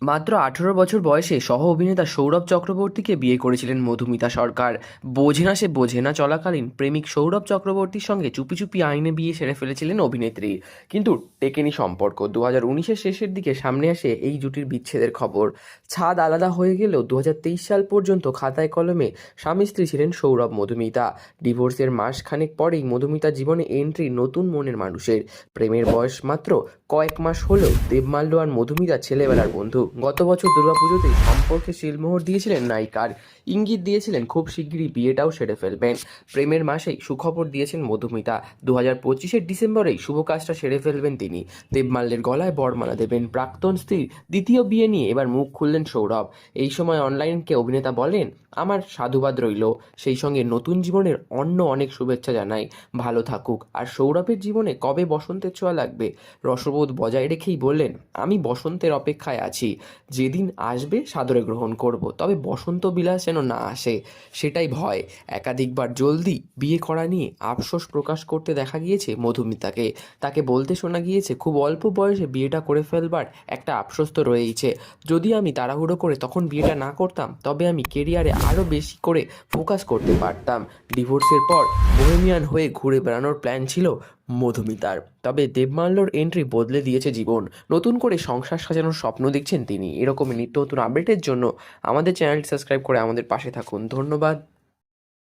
মাত্র 18 বছর বয়সে সহ অভিনেতা সৌরভ চক্রবর্তীকে বিয়ে করেছিলেন মধুমিতা সরকার। বোঝে না সে বোঝে না চলাকালীন প্রেমিক সৌরভ চক্রবর্তীর সঙ্গে চুপি চুপি আইনে বিয়ে সেরে ফেলেছিলেন অভিনেত্রী। কিন্তু টেকেনি সম্পর্ক। 2019-এর শেষের দিকে সামনে আসে এই জুটির বিচ্ছেদের খবর। ছাদ আলাদা হয়ে গেলেও 2023 সাল পর্যন্ত খাতায় কলমে স্বামী স্ত্রী ছিলেন সৌরভ মধুমিতা। ডিভোর্সের মাসখানেক পরেই মধুমিতার জীবনে এন্ট্রি নতুন মনের মানুষের। প্রেমের বয়স মাত্র কয়েক মাস হলেও দেবমাল্য আর মধুমিতা ছেলেবেলার বন্ধু। গত বছর দুর্গাপুজোতেই সম্পর্কে শিলমোহর দিয়েছিলেন নায়িকার, ইঙ্গিত দিয়েছিলেন খুব শিগগিরই বিয়েটাও সেরে ফেলবেন। প্রেমের মাসেই সুখবর দিয়েছেন মধুমিতা। 2025-এর ডিসেম্বরেই শুভ কাজটা সেরে ফেলবেন তিনি। দেবমাল্যের গলায় বরমালা দেবেন। প্রাক্তন স্ত্রীর দ্বিতীয় বিয়ে নিয়ে এবার মুখ খুললেন সৌরভ। এই সময় অনলাইনকে অভিনেতা বলেন, আমার সাধুবাদ রইল, সেই সঙ্গে নতুন জীবনের অনেক শুভেচ্ছা জানাই, ভালো থাকুক। আর সৌরভের জীবনে কবে বসন্তের ছোঁয়া লাগবে রসবোধ বজায় রেখেই বললেন, আমি বসন্তের অপেক্ষায় আছি, যেদিন আসবে সাদরে গ্রহণ করব, তবে বসন্ত বিলাস যেন না আসে সেটাই ভয়। একাধিকবার জলদি বিয়ে করা নিয়ে আফসোস প্রকাশ করতে দেখা গিয়েছে মধুমিতাকে। তাকে বলতে শোনা গিয়েছে, খুব অল্প বয়সে বিয়েটা করে ফেলবার একটা আফসোস তো রয়েইছে। যদি আমি তাড়াহুড়ো করে তখন বিয়েটা না করতাম, তবে আমি কেরিয়ারে আরও বেশি করে ফোকাস করতে পারতাম। ডিভোর্সের পর বোহেমিয়ান হয়ে ঘুরে বেড়ানোর প্ল্যান ছিল মধুমিতার। তবে দেবমাল্যর এন্ট্রি বদলে দিয়েছে জীবন। নতুন করে সংসার সাজানোর স্বপ্ন দেখছেন তিনি। এরকমই নিত্য নতুন আপডেটের জন্য আমাদের চ্যানেলটি সাবস্ক্রাইব করে আমাদের পাশে থাকুন। ধন্যবাদ।